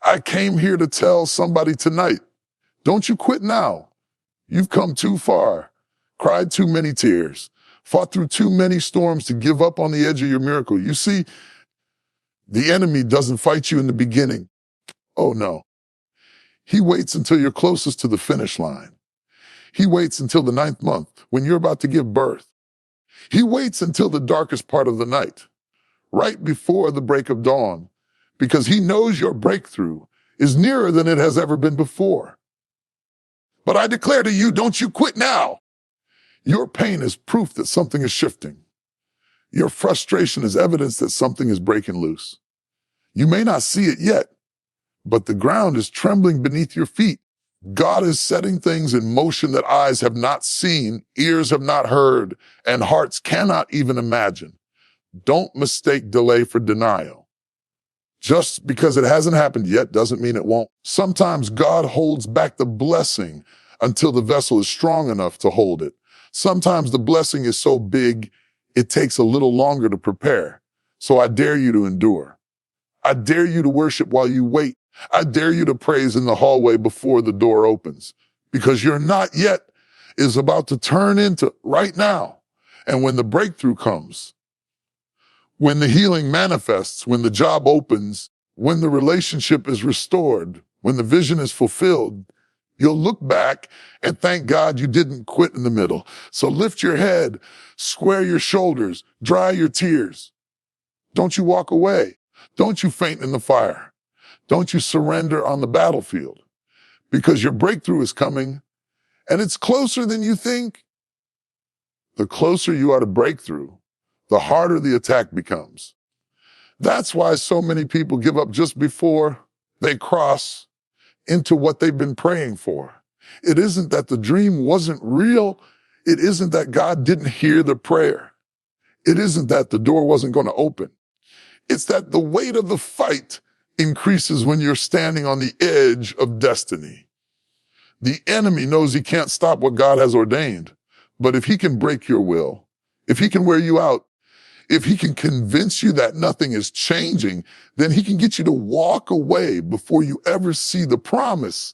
I came here to tell somebody tonight, don't you quit now. You've come too far, cried too many tears, fought through too many storms to give up on the edge of your miracle. You see, the enemy doesn't fight you in the beginning. Oh no. He waits until you're closest to the finish line. He waits until the 9th month when you're about to give birth. He waits until the darkest part of the night, right before the break of dawn, because he knows your breakthrough is nearer than it has ever been before. But I declare to you, don't you quit now. Your pain is proof that something is shifting. Your frustration is evidence that something is breaking loose. You may not see it yet, but the ground is trembling beneath your feet. God is setting things in motion that eyes have not seen, ears have not heard, and hearts cannot even imagine. Don't mistake delay for denial. Just because it hasn't happened yet doesn't mean it won't. Sometimes God holds back the blessing until the vessel is strong enough to hold it. Sometimes the blessing is so big, it takes a little longer to prepare. So I dare you to endure. I dare you to worship while you wait. I dare you to praise in the hallway before the door opens, because your not yet is about to turn into right now. And when the breakthrough comes, when the healing manifests, when the job opens, when the relationship is restored, when the vision is fulfilled, you'll look back and thank God you didn't quit in the middle. So lift your head, square your shoulders, dry your tears. Don't you walk away. Don't you faint in the fire. Don't you surrender on the battlefield, because your breakthrough is coming and it's closer than you think. The closer you are to breakthrough, the harder the attack becomes. That's why so many people give up just before they cross into what they've been praying for. It isn't that the dream wasn't real. It isn't that God didn't hear the prayer. It isn't that the door wasn't going to open. It's that the weight of the fight increases when you're standing on the edge of destiny. The enemy knows he can't stop what God has ordained, but if he can break your will, if he can wear you out, if he can convince you that nothing is changing, then he can get you to walk away before you ever see the promise.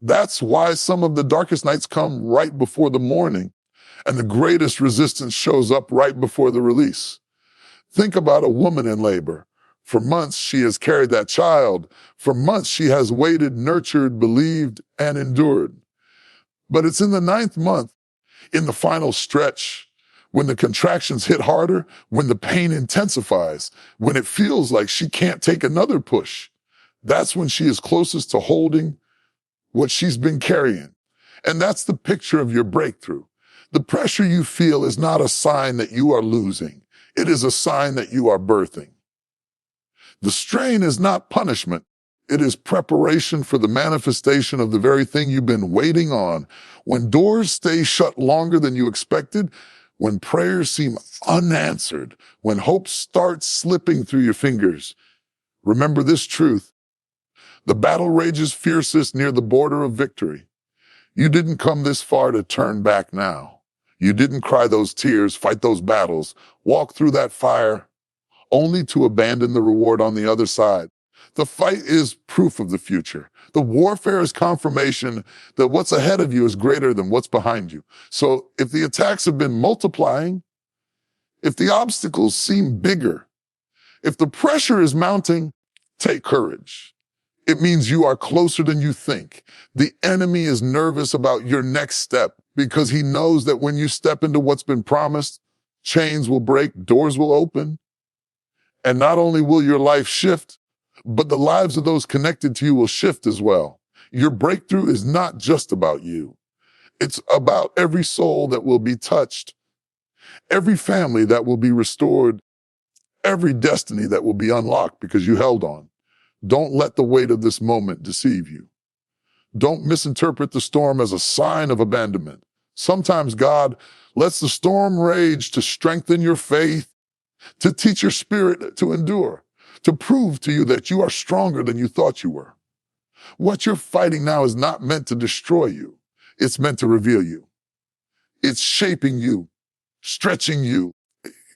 That's why some of the darkest nights come right before the morning, and the greatest resistance shows up right before the release. Think about a woman in labor. For months, she has carried that child. For months, she has waited, nurtured, believed, and endured. But it's in the 9th month, in the final stretch, when the contractions hit harder, when the pain intensifies, when it feels like she can't take another push, that's when she is closest to holding what she's been carrying. And that's the picture of your breakthrough. The pressure you feel is not a sign that you are losing. It is a sign that you are birthing. The strain is not punishment. It is preparation for the manifestation of the very thing you've been waiting on. When doors stay shut longer than you expected, when prayers seem unanswered, when hope starts slipping through your fingers, remember this truth. The battle rages fiercest near the border of victory. You didn't come this far to turn back now. You didn't cry those tears, fight those battles, walk through that fire, only to abandon the reward on the other side. The fight is proof of the future. The warfare is confirmation that what's ahead of you is greater than what's behind you. So if the attacks have been multiplying, if the obstacles seem bigger, if the pressure is mounting, take courage. It means you are closer than you think. The enemy is nervous about your next step because he knows that when you step into what's been promised, chains will break, doors will open. And not only will your life shift, but the lives of those connected to you will shift as well. Your breakthrough is not just about you. It's about every soul that will be touched, every family that will be restored, every destiny that will be unlocked because you held on. Don't let the weight of this moment deceive you. Don't misinterpret the storm as a sign of abandonment. Sometimes God lets the storm rage to strengthen your faith, to teach your spirit to endure, to prove to you that you are stronger than you thought you were. What you're fighting now is not meant to destroy you. It's meant to reveal you. It's shaping you, stretching you,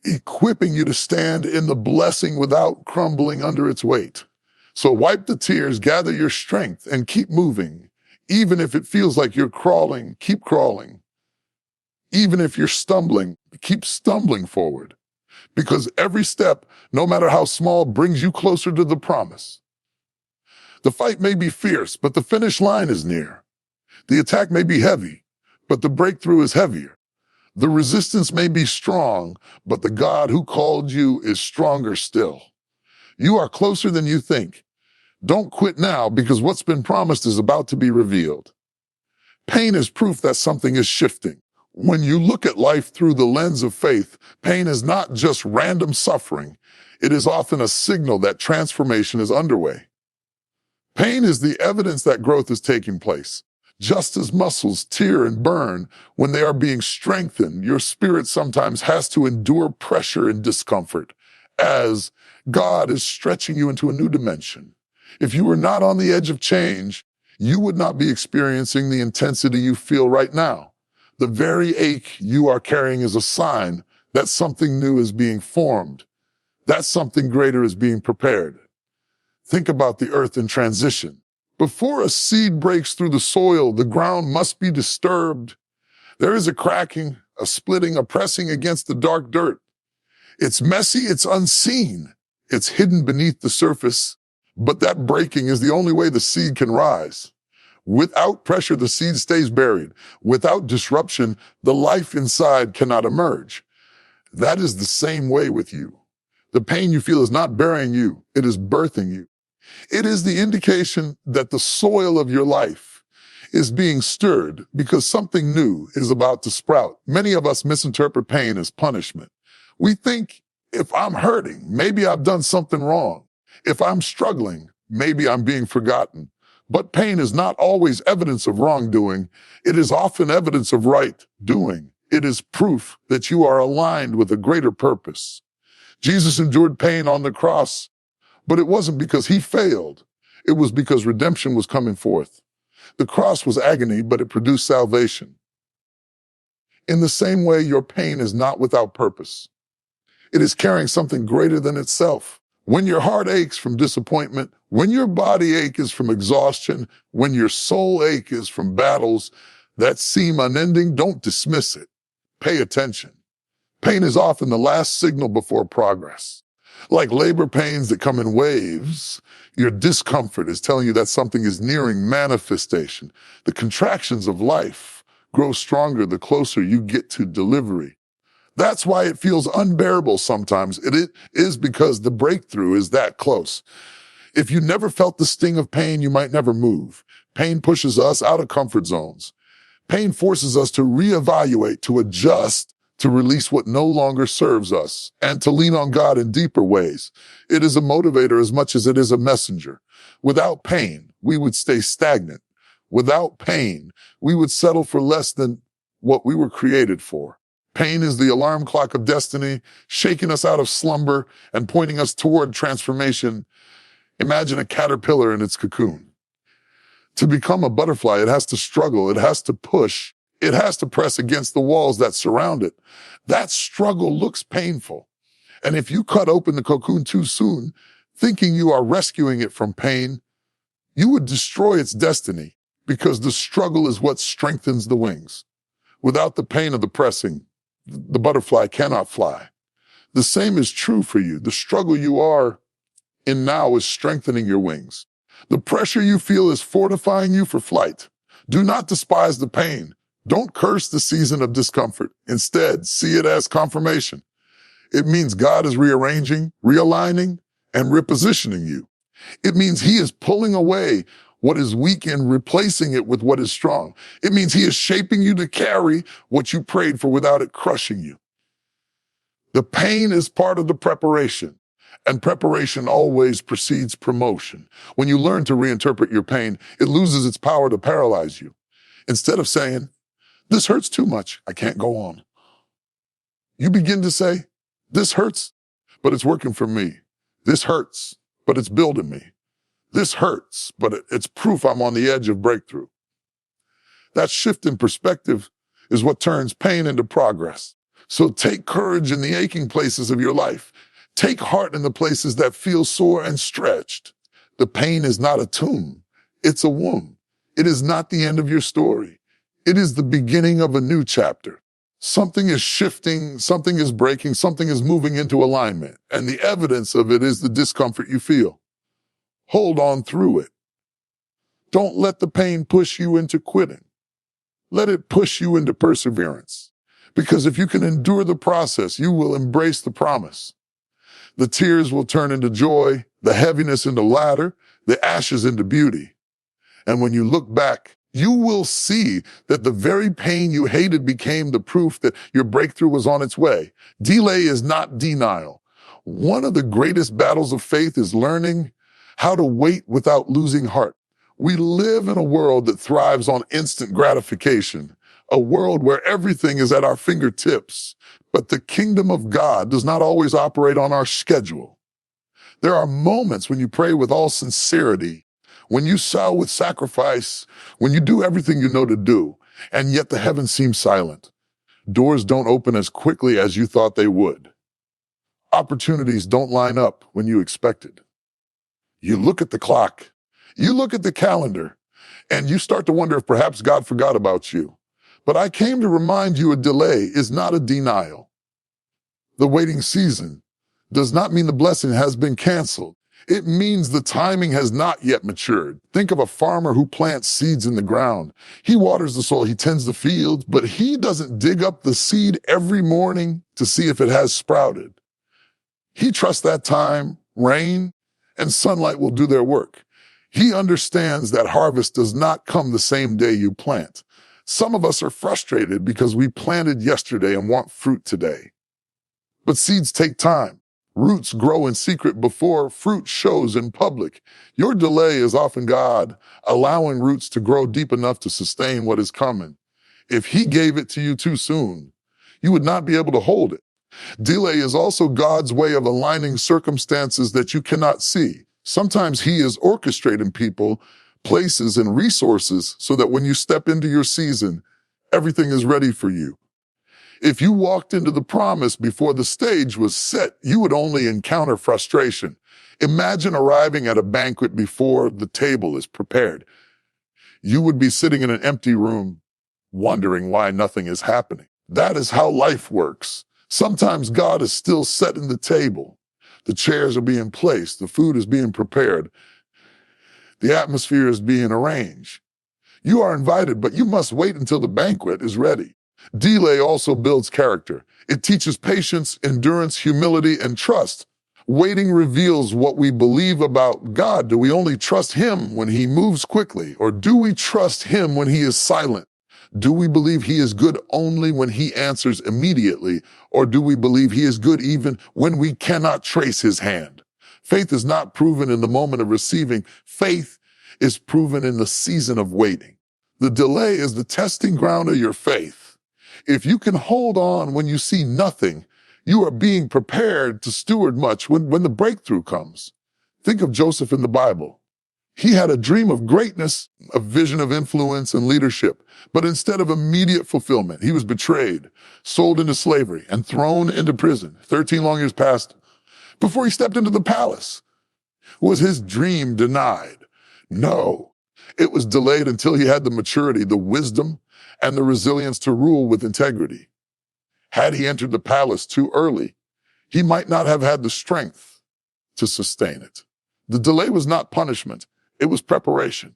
equipping you to stand in the blessing without crumbling under its weight. So wipe the tears, gather your strength, and keep moving. Even if it feels like you're crawling, keep crawling. Even if you're stumbling, keep stumbling forward. Because every step, no matter how small, brings you closer to the promise. The fight may be fierce, but the finish line is near. The attack may be heavy, but the breakthrough is heavier. The resistance may be strong, but the God who called you is stronger still. You are closer than you think. Don't quit now, because what's been promised is about to be revealed. Pain is proof that something is shifting. When you look at life through the lens of faith, pain is not just random suffering. It is often a signal that transformation is underway. Pain is the evidence that growth is taking place. Just as muscles tear and burn when they are being strengthened, your spirit sometimes has to endure pressure and discomfort as God is stretching you into a new dimension. If you were not on the edge of change, you would not be experiencing the intensity you feel right now. The very ache you are carrying is a sign that something new is being formed, that something greater is being prepared. Think about the earth in transition. Before a seed breaks through the soil, the ground must be disturbed. There is a cracking, a splitting, a pressing against the dark dirt. It's messy, it's unseen, it's hidden beneath the surface, but that breaking is the only way the seed can rise. Without pressure, the seed stays buried. Without disruption, the life inside cannot emerge. That is the same way with you. The pain you feel is not burying you, it is birthing you. It is the indication that the soil of your life is being stirred because something new is about to sprout. Many of us misinterpret pain as punishment. We think, if I'm hurting, maybe I've done something wrong. If I'm struggling, maybe I'm being forgotten. But pain is not always evidence of wrongdoing. It is often evidence of right doing. It is proof that you are aligned with a greater purpose. Jesus endured pain on the cross, but it wasn't because he failed. It was because redemption was coming forth. The cross was agony, but it produced salvation. In the same way, your pain is not without purpose. It is carrying something greater than itself. When your heart aches from disappointment, when your body ache is from exhaustion, when your soul ache is from battles that seem unending, don't dismiss it. Pay attention. Pain is often the last signal before progress. Like labor pains that come in waves, your discomfort is telling you that something is nearing manifestation. The contractions of life grow stronger the closer you get to delivery. That's why it feels unbearable sometimes. It is because the breakthrough is that close. If you never felt the sting of pain, you might never move. Pain pushes us out of comfort zones. Pain forces us to reevaluate, to adjust, to release what no longer serves us, and to lean on God in deeper ways. It is a motivator as much as it is a messenger. Without pain, we would stay stagnant. Without pain, we would settle for less than what we were created for. Pain is the alarm clock of destiny, shaking us out of slumber and pointing us toward transformation. Imagine a caterpillar in its cocoon. To become a butterfly, it has to struggle, it has to push, it has to press against the walls that surround it. That struggle looks painful. And if you cut open the cocoon too soon, thinking you are rescuing it from pain, you would destroy its destiny, because the struggle is what strengthens the wings. Without the pain of the pressing, the butterfly cannot fly. The same is true for you. The struggle you are in now is strengthening your wings. The pressure you feel is fortifying you for flight. Do not despise the pain. Don't curse the season of discomfort. Instead, see it as confirmation. It means God is rearranging, realigning, and repositioning you. It means he is pulling away what is weak and replacing it with what is strong. It means he is shaping you to carry what you prayed for without it crushing you. The pain is part of the preparation, and preparation always precedes promotion. When you learn to reinterpret your pain, it loses its power to paralyze you. Instead of saying, "This hurts too much, I can't go on," you begin to say, "This hurts, but it's working for me. This hurts, but it's building me. This hurts, but it's proof I'm on the edge of breakthrough." That shift in perspective is what turns pain into progress. So take courage in the aching places of your life. Take heart in the places that feel sore and stretched. The pain is not a tomb. It's a womb. It is not the end of your story. It is the beginning of a new chapter. Something is shifting, something is breaking, something is moving into alignment, and the evidence of it is the discomfort you feel. Hold on through it. Don't let the pain push you into quitting. Let it push you into perseverance. Because if you can endure the process, you will embrace the promise. The tears will turn into joy, the heaviness into laughter, the ashes into beauty. And when you look back, you will see that the very pain you hated became the proof that your breakthrough was on its way. Delay is not denial. One of the greatest battles of faith is learning how to wait without losing heart. We live in a world that thrives on instant gratification, a world where everything is at our fingertips. But the kingdom of God does not always operate on our schedule. There are moments when you pray with all sincerity, when you sow with sacrifice, when you do everything you know to do, and yet the heavens seem silent. Doors don't open as quickly as you thought they would. Opportunities don't line up when you expected. You look at the clock, you look at the calendar, and you start to wonder if perhaps God forgot about you. But I came to remind you a delay is not a denial. The waiting season does not mean the blessing has been canceled. It means the timing has not yet matured. Think of a farmer who plants seeds in the ground. He waters the soil, he tends the fields, but he doesn't dig up the seed every morning to see if it has sprouted. He trusts that time, rain, and sunlight will do their work. He understands that harvest does not come the same day you plant. Some of us are frustrated because we planted yesterday and want fruit today. But seeds take time. Roots grow in secret before fruit shows in public. Your delay is often God allowing roots to grow deep enough to sustain what is coming. If He gave it to you too soon, you would not be able to hold it. Delay is also God's way of aligning circumstances that you cannot see. Sometimes He is orchestrating people, places, and resources so that when you step into your season, everything is ready for you. If you walked into the promise before the stage was set, you would only encounter frustration. Imagine arriving at a banquet before the table is prepared. You would be sitting in an empty room, wondering why nothing is happening. That is how life works. Sometimes God is still setting the table. The chairs are being placed. The food is being prepared. The atmosphere is being arranged. You are invited, but you must wait until the banquet is ready. Delay also builds character. It teaches patience, endurance, humility, and trust. Waiting reveals what we believe about God. Do we only trust Him when He moves quickly? Or do we trust Him when He is silent? Do we believe He is good only when He answers immediately? Or do we believe He is good even when we cannot trace His hand? Faith is not proven in the moment of receiving. Faith is proven in the season of waiting. The delay is the testing ground of your faith. If you can hold on when you see nothing, you are being prepared to steward much when the breakthrough comes. Think of Joseph in the Bible. He had a dream of greatness, a vision of influence and leadership, but instead of immediate fulfillment, he was betrayed, sold into slavery, and thrown into prison. 13 long years passed before he stepped into the palace. Was his dream denied? No. It was delayed until he had the maturity, the wisdom, and the resilience to rule with integrity. Had he entered the palace too early, he might not have had the strength to sustain it. The delay was not punishment. It was preparation.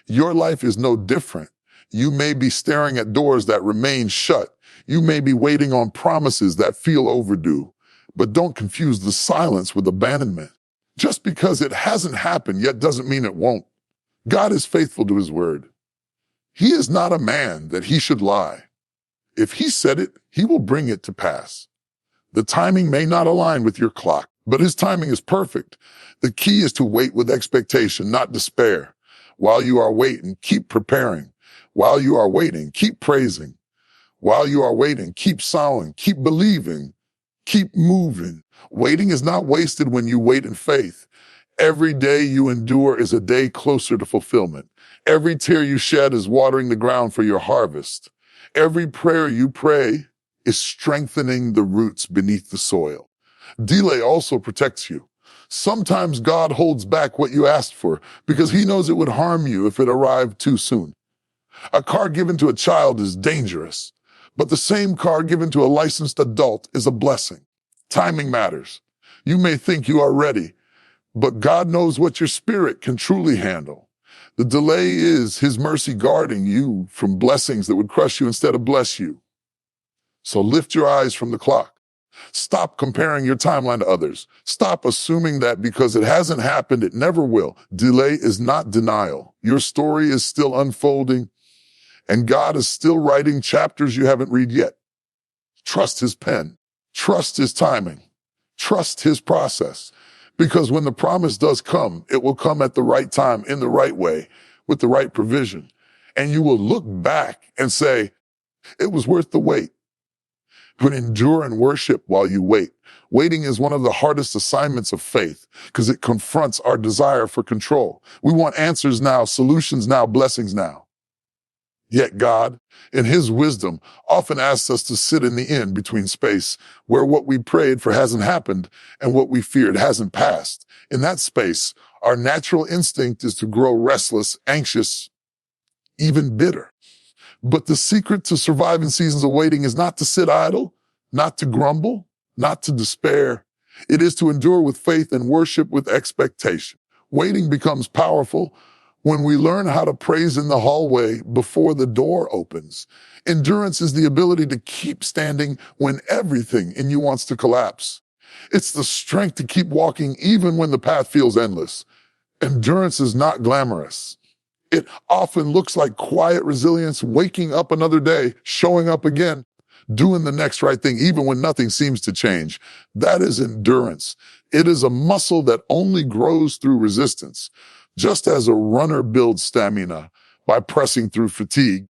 Your life is no different. You may be staring at doors that remain shut. You may be waiting on promises that feel overdue. But don't confuse the silence with abandonment. Just because it hasn't happened yet doesn't mean it won't. God is faithful to His word. He is not a man that He should lie. If He said it, He will bring it to pass. The timing may not align with your clock, but His timing is perfect. The key is to wait with expectation, not despair. While you are waiting, keep preparing. While you are waiting, keep praising. While you are waiting, keep sowing, keep believing, keep moving. Waiting is not wasted when you wait in faith. Every day you endure is a day closer to fulfillment. Every tear you shed is watering the ground for your harvest. Every prayer you pray is strengthening the roots beneath the soil. Delay also protects you. Sometimes God holds back what you asked for because he knows it would harm you if it arrived too soon. A car given to a child is dangerous, but the same car given to a licensed adult is a blessing. Timing matters. You may think you are ready, but God knows what your spirit can truly handle. The delay is his mercy guarding you from blessings that would crush you instead of bless you. So lift your eyes from the clock. Stop comparing your timeline to others. Stop assuming that because it hasn't happened, it never will. Delay is not denial. Your story is still unfolding, and God is still writing chapters you haven't read yet. Trust his pen. Trust his timing. Trust his process. Because when the promise does come, it will come at the right time, in the right way, with the right provision. And you will look back and say, it was worth the wait. But endure and worship while you wait. Waiting is one of the hardest assignments of faith because it confronts our desire for control. We want answers now, solutions now, blessings now. Yet God, in his wisdom, often asks us to sit in the in between space where what we prayed for hasn't happened and what we feared hasn't passed. In that space, our natural instinct is to grow restless, anxious, even bitter. But the secret to surviving seasons of waiting is not to sit idle, not to grumble, not to despair. It is to endure with faith and worship with expectation. Waiting becomes powerful when we learn how to praise in the hallway before the door opens. Endurance is the ability to keep standing when everything in you wants to collapse. It's the strength to keep walking even when the path feels endless. Endurance is not glamorous. It often looks like quiet resilience, waking up another day, showing up again, doing the next right thing, even when nothing seems to change. That is endurance. It is a muscle that only grows through resistance. Just as a runner builds stamina by pressing through fatigue,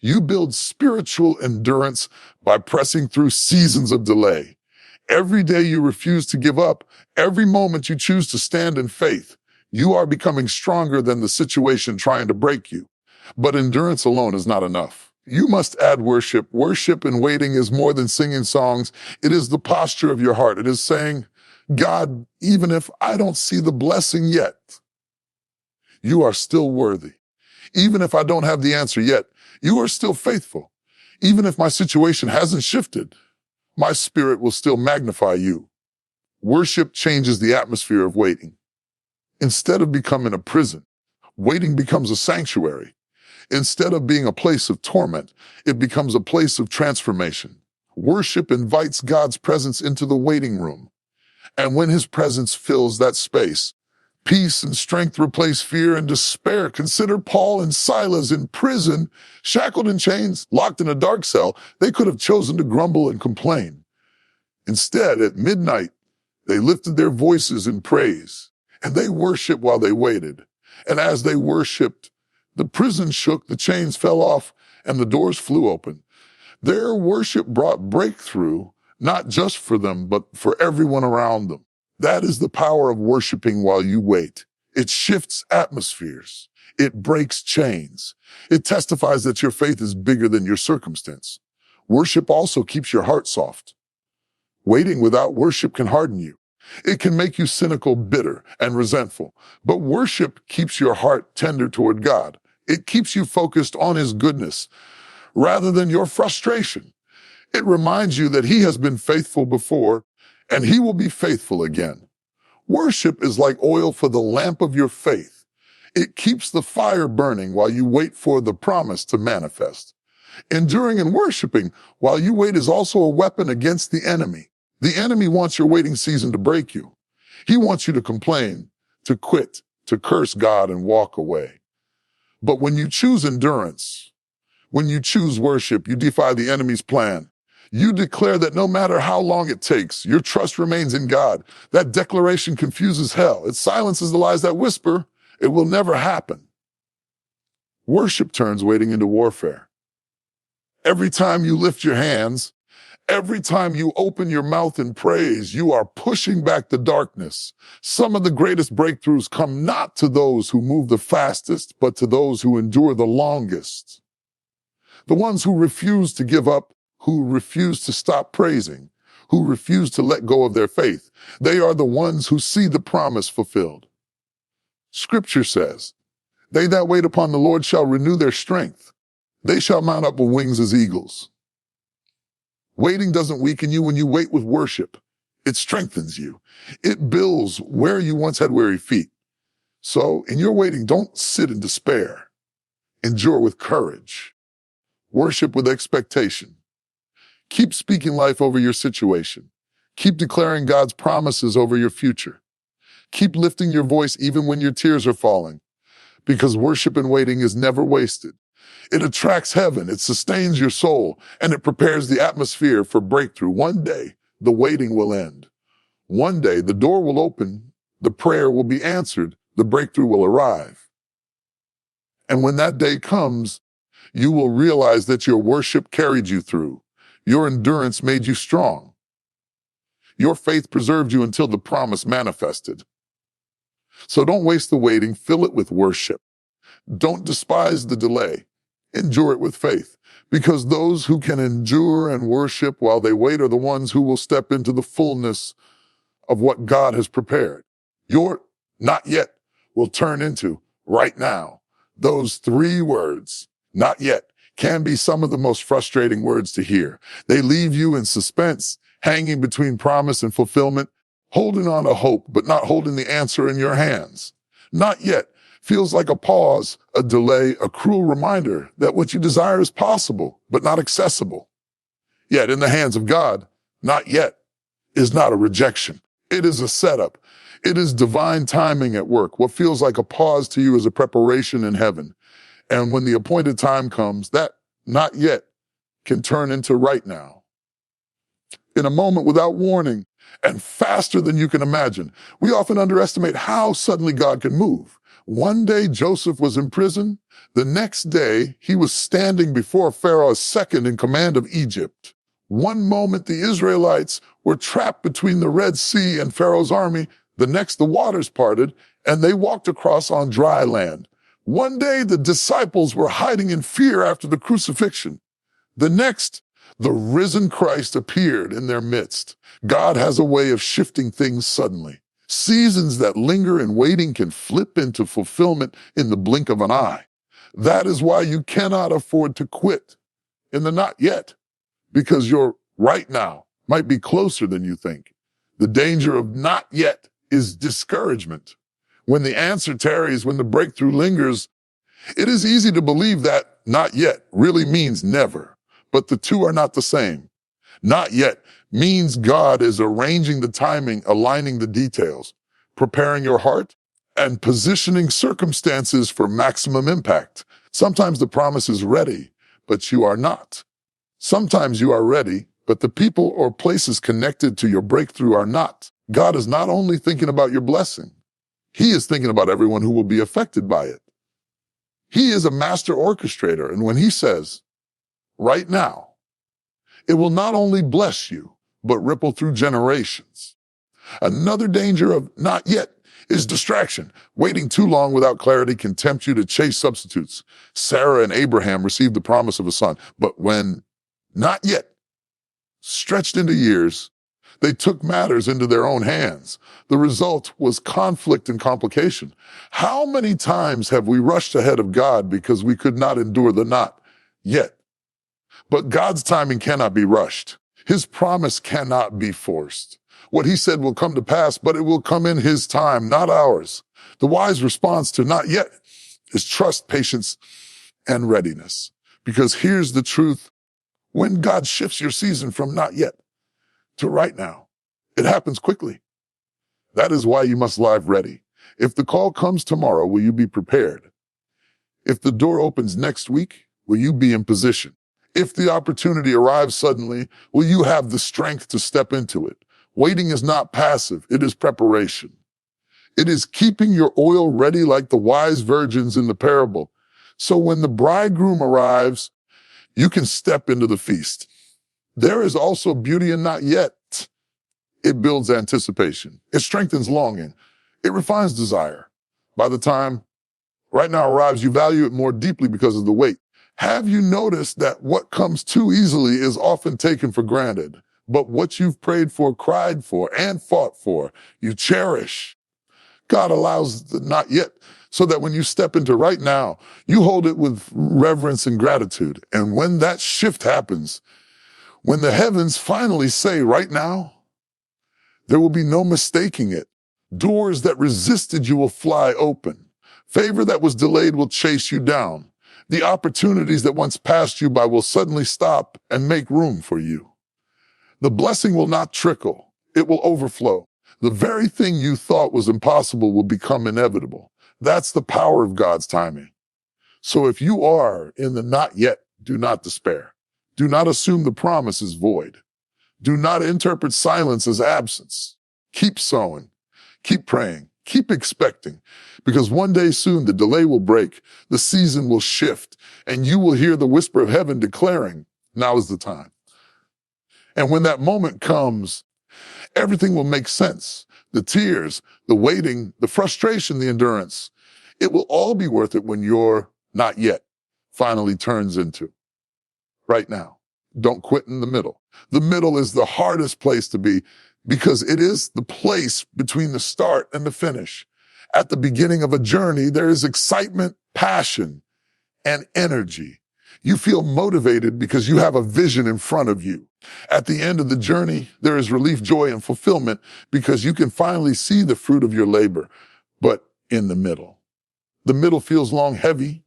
you build spiritual endurance by pressing through seasons of delay. Every day you refuse to give up, every moment you choose to stand in faith, you are becoming stronger than the situation trying to break you. But endurance alone is not enough. You must add worship. Worship in waiting is more than singing songs. It is the posture of your heart. It is saying, God, even if I don't see the blessing yet, you are still worthy. Even if I don't have the answer yet, you are still faithful. Even if my situation hasn't shifted, my spirit will still magnify you. Worship changes the atmosphere of waiting. Instead of becoming a prison, waiting becomes a sanctuary. Instead of being a place of torment, it becomes a place of transformation. Worship invites God's presence into the waiting room. And when his presence fills that space, peace and strength replace fear and despair. Consider Paul and Silas in prison, shackled in chains, locked in a dark cell. They could have chosen to grumble and complain. Instead, at midnight, they lifted their voices in praise, and they worshiped while they waited. And as they worshiped, the prison shook, the chains fell off, and the doors flew open. Their worship brought breakthrough, not just for them, but for everyone around them. That is the power of worshiping while you wait. It shifts atmospheres. It breaks chains. It testifies that your faith is bigger than your circumstance. Worship also keeps your heart soft. Waiting without worship can harden you. It can make you cynical, bitter, and resentful. But worship keeps your heart tender toward God. It keeps you focused on his goodness rather than your frustration. It reminds you that he has been faithful before and he will be faithful again. Worship is like oil for the lamp of your faith. It keeps the fire burning while you wait for the promise to manifest. Enduring and worshiping while you wait is also a weapon against the enemy. The enemy wants your waiting season to break you. He wants you to complain, to quit, to curse God and walk away. But when you choose endurance, when you choose worship, you defy the enemy's plan. You declare that no matter how long it takes, your trust remains in God. That declaration confuses hell. It silences the lies that whisper, it will never happen. Worship turns waiting into warfare. Every time you lift your hands, every time you open your mouth in praise, you are pushing back the darkness. Some of the greatest breakthroughs come not to those who move the fastest, but to those who endure the longest. The ones who refuse to give up, who refuse to stop praising, who refuse to let go of their faith. They are the ones who see the promise fulfilled. Scripture says, "They that wait upon the Lord shall renew their strength. They shall mount up with wings as eagles." Waiting doesn't weaken you when you wait with worship. It strengthens you. It builds where you once had weary feet. So in your waiting, don't sit in despair. Endure with courage. Worship with expectation. Keep speaking life over your situation. Keep declaring God's promises over your future. Keep lifting your voice even when your tears are falling, because worship and waiting is never wasted. It attracts heaven, it sustains your soul, and it prepares the atmosphere for breakthrough. One day, the waiting will end. One day, the door will open, the prayer will be answered, the breakthrough will arrive. And when that day comes, you will realize that your worship carried you through. Your endurance made you strong. Your faith preserved you until the promise manifested. So don't waste the waiting, fill it with worship. Don't despise the delay. Endure it with faith, because those who can endure and worship while they wait are the ones who will step into the fullness of what God has prepared. Your not yet will turn into right now. Those three words, not yet, can be some of the most frustrating words to hear. They leave you in suspense, hanging between promise and fulfillment, holding on to hope, but not holding the answer in your hands. Not yet feels like a pause, a delay, a cruel reminder that what you desire is possible, but not accessible. Yet in the hands of God, not yet is not a rejection. It is a setup. It is divine timing at work. What feels like a pause to you is a preparation in heaven. And when the appointed time comes, that not yet can turn into right now. In a moment without warning and faster than you can imagine, we often underestimate how suddenly God can move. One day Joseph was in prison. The next day he was standing before Pharaoh, second in command of Egypt. One moment the Israelites were trapped between the Red Sea and Pharaoh's army. The next the waters parted and they walked across on dry land. One day the disciples were hiding in fear after the crucifixion. The next, the risen Christ appeared in their midst. God has a way of shifting things suddenly. Seasons that linger in waiting can flip into fulfillment in the blink of an eye. That is why you cannot afford to quit in the not yet, because your right now might be closer than you think. The danger of not yet is discouragement. When the answer tarries, when the breakthrough lingers, it is easy to believe that not yet really means never, but the two are not the same. Not yet means God is arranging the timing, aligning the details, preparing your heart, and positioning circumstances for maximum impact. Sometimes the promise is ready, but you are not. Sometimes you are ready, but the people or places connected to your breakthrough are not. God is not only thinking about your blessing, He is thinking about everyone who will be affected by it. He is a master orchestrator, and when He says, right now, it will not only bless you, but ripple through generations. Another danger of not yet is distraction. Waiting too long without clarity can tempt you to chase substitutes. Sarah and Abraham received the promise of a son, but when not yet stretched into years, they took matters into their own hands. The result was conflict and complication. How many times have we rushed ahead of God because we could not endure the not yet? But God's timing cannot be rushed. His promise cannot be forced. What He said will come to pass, but it will come in His time, not ours. The wise response to not yet is trust, patience, and readiness. Because here's the truth. When God shifts your season from not yet to right now, it happens quickly. That is why you must live ready. If the call comes tomorrow, will you be prepared? If the door opens next week, will you be in position? If the opportunity arrives suddenly, will you have the strength to step into it? Waiting is not passive, it is preparation. It is keeping your oil ready like the wise virgins in the parable. So when the bridegroom arrives, you can step into the feast. There is also beauty in not yet. It builds anticipation. It strengthens longing. It refines desire. By the time right now arrives, you value it more deeply because of the wait. Have you noticed that what comes too easily is often taken for granted? but what you've prayed for, cried for, and fought for, you cherish. God allows the not yet so that when you step into right now, you hold it with reverence and gratitude. And when that shift happens, when the heavens finally say right now, there will be no mistaking it. Doors that resisted you will fly open. Favor that was delayed will chase you down. The opportunities that once passed you by will suddenly stop and make room for you. The blessing will not trickle. It will overflow. The very thing you thought was impossible will become inevitable. That's the power of God's timing. So if you are in the not yet, do not despair. Do not assume the promise is void. Do not interpret silence as absence. Keep sowing. Keep praying. Keep expecting. Because one day soon the delay will break, the season will shift, and you will hear the whisper of heaven declaring, now is the time. And when that moment comes, everything will make sense. The tears, the waiting, the frustration, the endurance. It will all be worth it when your not yet finally turns into right now. Don't quit in the middle. The middle is the hardest place to be because it is the place between the start and the finish. At the beginning of a journey, there is excitement, passion, and energy. You feel motivated because you have a vision in front of you. At the end of the journey, there is relief, joy, and fulfillment because you can finally see the fruit of your labor. But in the middle feels long, heavy,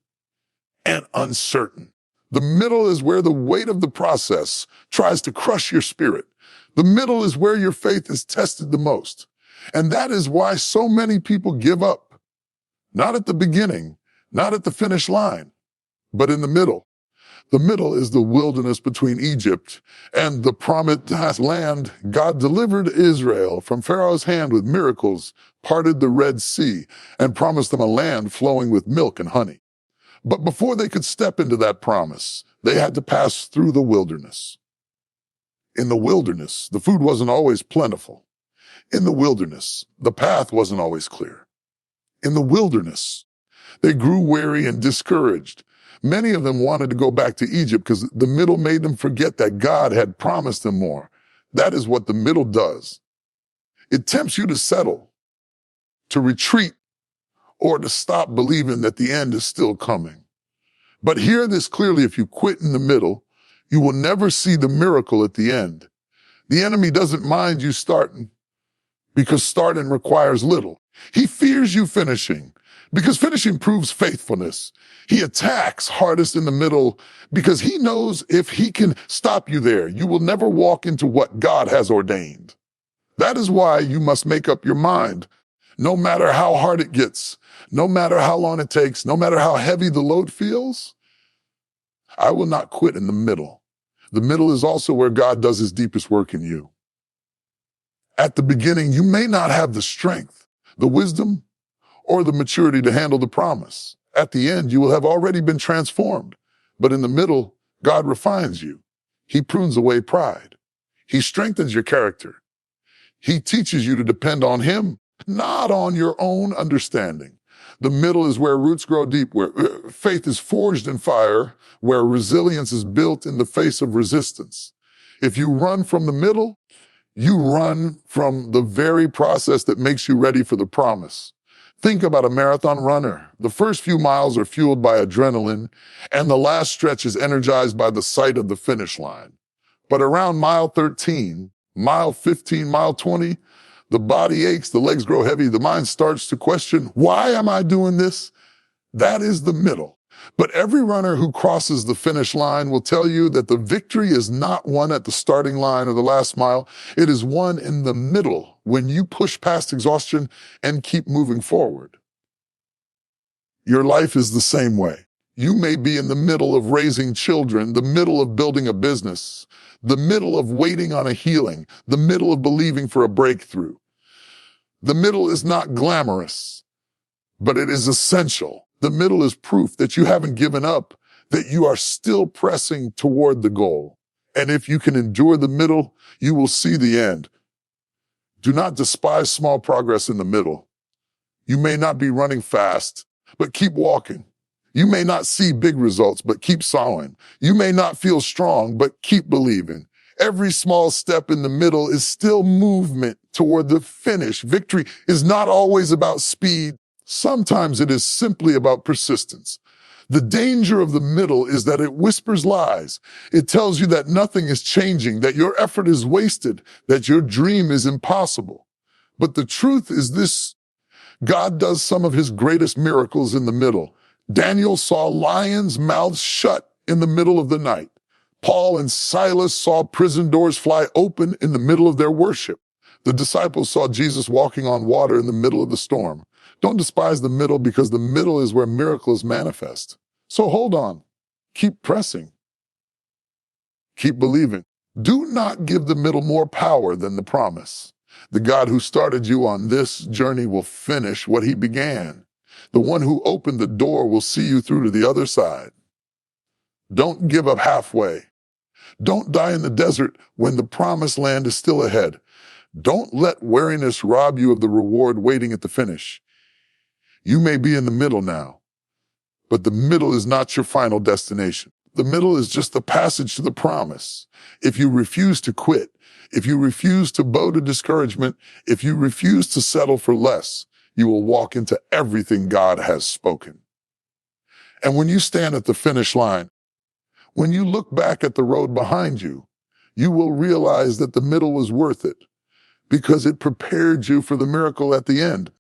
and uncertain. The middle is where the weight of the process tries to crush your spirit. The middle is where your faith is tested the most. And that is why so many people give up. Not at the beginning, not at the finish line, but in the middle. The middle is the wilderness between Egypt and the promised land. God delivered Israel from Pharaoh's hand with miracles, parted the Red Sea, and promised them a land flowing with milk and honey. But before they could step into that promise, they had to pass through the wilderness. In the wilderness, the food wasn't always plentiful. In the wilderness, the path wasn't always clear. In the wilderness, they grew weary and discouraged. Many of them wanted to go back to Egypt because the middle made them forget that God had promised them more. That is what the middle does. It tempts you to settle, to retreat, or to stop believing that the end is still coming. But hear this clearly, if you quit in the middle, you will never see the miracle at the end. The enemy doesn't mind you starting because starting requires little. He fears you finishing because finishing proves faithfulness. He attacks hardest in the middle because he knows if he can stop you there, you will never walk into what God has ordained. That is why you must make up your mind. No matter how hard it gets, no matter how long it takes, no matter how heavy the load feels, I will not quit in the middle. The middle is also where God does his deepest work in you. At the beginning, you may not have the strength, the wisdom, or the maturity to handle the promise. At the end, you will have already been transformed. But in the middle, God refines you. He prunes away pride. He strengthens your character. He teaches you to depend on him, not on your own understanding. The middle is where roots grow deep, where faith is forged in fire, where resilience is built in the face of resistance. If you run from the middle, you run from the very process that makes you ready for the promise. Think about a marathon runner. The first few miles are fueled by adrenaline, and the last stretch is energized by the sight of the finish line. But around mile 13, mile 15, mile 20, the body aches, the legs grow heavy, the mind starts to question, why am I doing this? That is the middle. But every runner who crosses the finish line will tell you that the victory is not won at the starting line or the last mile. It is won in the middle when you push past exhaustion and keep moving forward. Your life is the same way. You may be in the middle of raising children, the middle of building a business, the middle of waiting on a healing, the middle of believing for a breakthrough. The middle is not glamorous, but it is essential. The middle is proof that you haven't given up, that you are still pressing toward the goal. And if you can endure the middle, you will see the end. Do not despise small progress in the middle. You may not be running fast, but keep walking. You may not see big results, but keep sowing. You may not feel strong, but keep believing. Every small step in the middle is still movement toward the finish. Victory is not always about speed. Sometimes it is simply about persistence. The danger of the middle is that it whispers lies. It tells you that nothing is changing, that your effort is wasted, that your dream is impossible. But the truth is this: God does some of his greatest miracles in the middle. Daniel saw lions' mouths shut in the middle of the night. Paul and Silas saw prison doors fly open in the middle of their worship. The disciples saw Jesus walking on water in the middle of the storm. Don't despise the middle, because the middle is where miracles manifest. So hold on. Keep pressing. Keep believing. Do not give the middle more power than the promise. The God who started you on this journey will finish what he began. The one who opened the door will see you through to the other side. Don't give up halfway. Don't die in the desert when the promised land is still ahead. Don't let weariness rob you of the reward waiting at the finish. You may be in the middle now, but the middle is not your final destination. The middle is just the passage to the promise. If you refuse to quit, if you refuse to bow to discouragement, if you refuse to settle for less, you will walk into everything God has spoken. And when you stand at the finish line, when you look back at the road behind you, you will realize that the middle was worth it, because it prepared you for the miracle at the end.